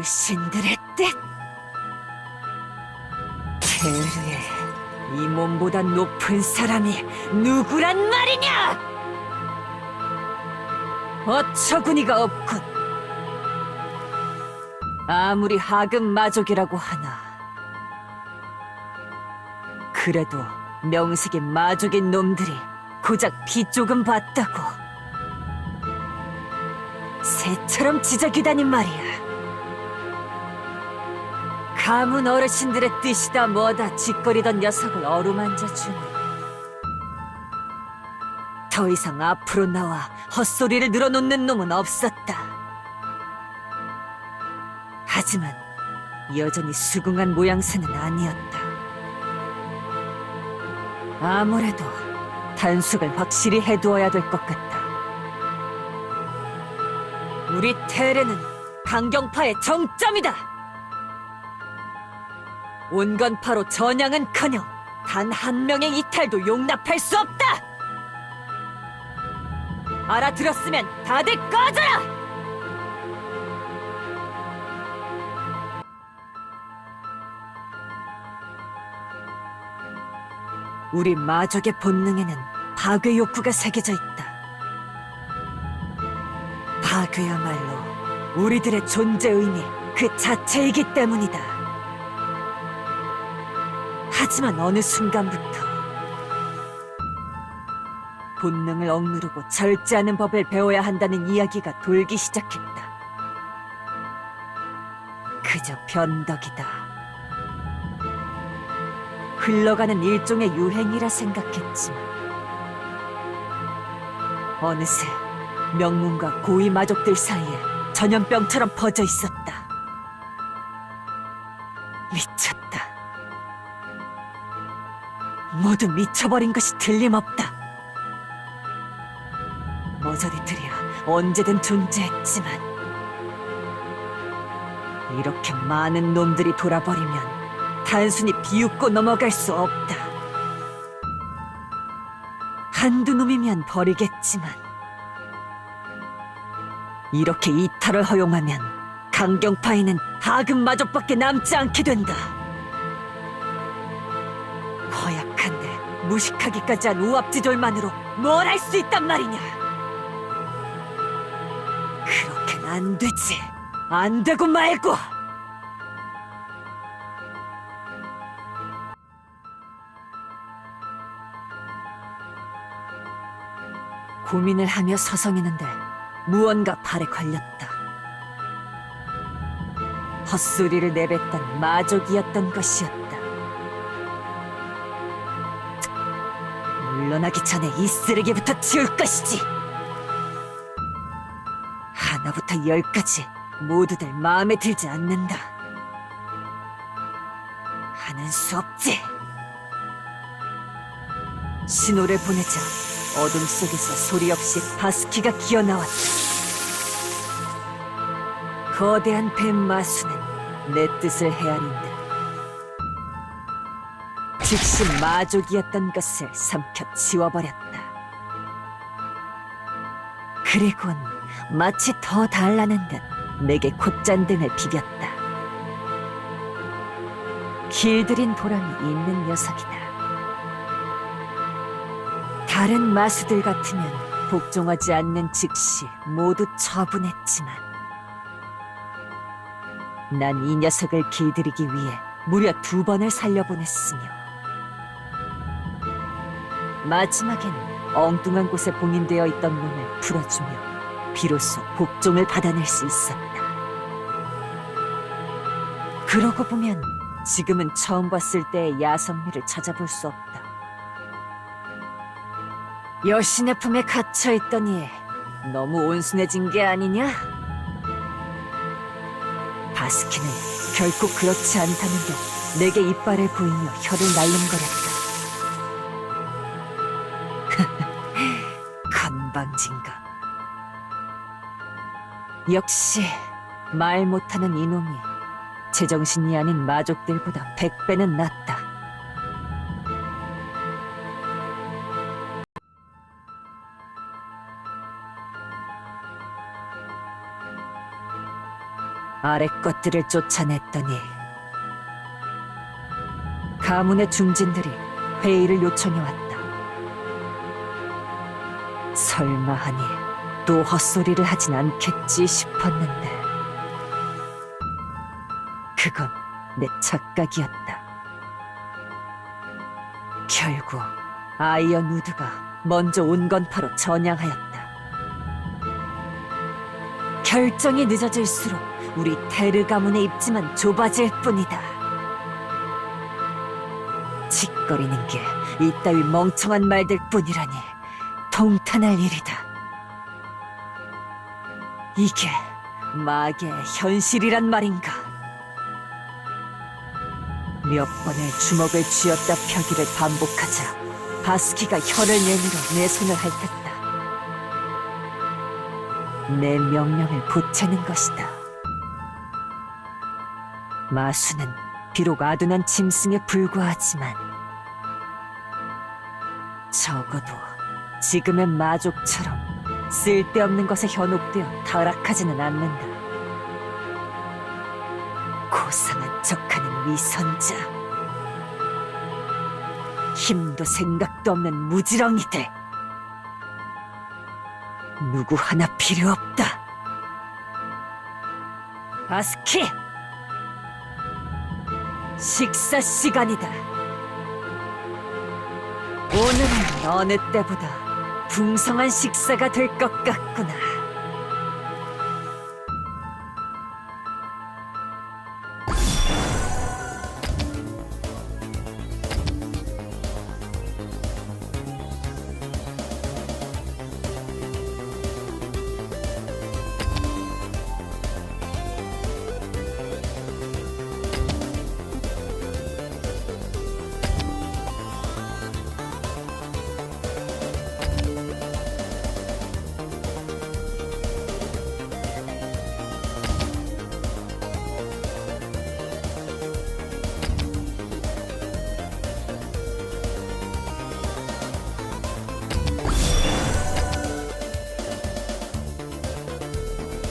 어르신들의 뜻! 테르의 이 몸보다 높은 사람이 누구란 말이냐! 어처구니가 없군. 아무리 하급 마족이라고 하나, 그래도 명색이 마족인 놈들이 고작 비 조금 봤다고 새처럼 지저귀다니 말이야. 가문 어르신들의 뜻이다 뭐다 짓거리던 녀석을 어루만져주니 더 이상 앞으로 나와 헛소리를 늘어놓는 놈은 없었다. 하지만 여전히 수긍한 모양새는 아니었다. 아무래도 단속을 확실히 해두어야 될 것 같다. 우리 테레는 강경파의 정점이다. 온건파로 전향은커녕 단 한 명의 이탈도 용납할 수 없다. 알아들었으면 다들 꺼져라! 우리 마족의 본능에는 파괴 욕구가 새겨져 있다. 파괴야말로 우리들의 존재 의미 그 자체이기 때문이다. 하지만 어느 순간부터 본능을 억누르고 절제하는 법을 배워야 한다는 이야기가 돌기 시작했다. 그저 변덕이다. 흘러가는 일종의 유행이라 생각했지만 어느새 명문과 고위 마족들 사이에 전염병처럼 퍼져 있었다. 미쳤다. 모두 미쳐버린 것이 틀림없다. 머저리들이야 언제든 존재했지만 이렇게 많은 놈들이 돌아버리면 단순히 비웃고 넘어갈 수 없다. 한두 놈이면 버리겠지만 이렇게 이탈을 허용하면 강경파에는 하급 마족밖에 남지 않게 된다. 허약한데 무식하기까지 한 우압지졸만으로 뭘 할 수 있단 말이냐. 그렇게는 안 되지. 안 되고 말고. 고민을 하며 서성이는데 무언가 발에 걸렸다. 헛소리를 내뱉던 마족이었던 것이었다. 물러나기 전에 이 쓰레기부터 치울 것이지. 하나부터 열까지 모두들 마음에 들지 않는다. 하는 수 없지. 신호를 보내자 어둠 속에서 소리 없이 바스키가 기어나왔다. 거대한 뱀 마수는 내 뜻을 헤아린다. 즉시 마족이었던 것을 삼켜 지워버렸다. 그리곤 마치 더 달라는 듯 내게 콧잔등을 비볐다. 길들인 보람이 있는 녀석이다. 다른 마수들 같으면 복종하지 않는 즉시 모두 처분했지만 난 이 녀석을 길들이기 위해 무려 2번을 살려보냈으며 마지막엔 엉뚱한 곳에 봉인되어 있던 놈을 풀어주며 비로소 복종을 받아낼 수 있었다. 그러고 보면 지금은 처음 봤을 때의 야성미를 찾아볼 수 없다. 여신의 품에 갇혀있더니 너무 온순해진 게 아니냐? 바스키는 결코 그렇지 않다는 듯 내게 이빨을 보이며 혀를 날름거렸다. 건방진가. 역시 말 못하는 이놈이 제정신이 아닌 마족들보다 100배는 낫다. 아래 것들을 쫓아냈더니 가문의 중진들이 회의를 요청해왔다. 설마 하니 또 헛소리를 하진 않겠지 싶었는데 그건 내 착각이었다. 결국 아이언 우드가 먼저 온건파로 전향하였다. 결정이 늦어질수록 우리 테르 가문의 입지만 좁아질 뿐이다. 짓거리는 게 이따위 멍청한 말들 뿐이라니 통탄할 일이다. 이게 마계의 현실이란 말인가? 몇 번의 주먹을 쥐었다 펴기를 반복하자 바스키가 혀를 내밀어 내 손을 핥았다. 내 명령을 보채는 것이다. 마수는 비록 아둔한 짐승에 불과하지만 적어도 지금의 마족처럼 쓸데없는 것에 현혹되어 타락하지는 않는다. 고상한 척하는 위선자, 힘도 생각도 없는 무지렁이들, 누구 하나 필요 없다. 바스키! 식사 시간이다. 오늘은 어느 때보다 풍성한 식사가 될 것 같구나.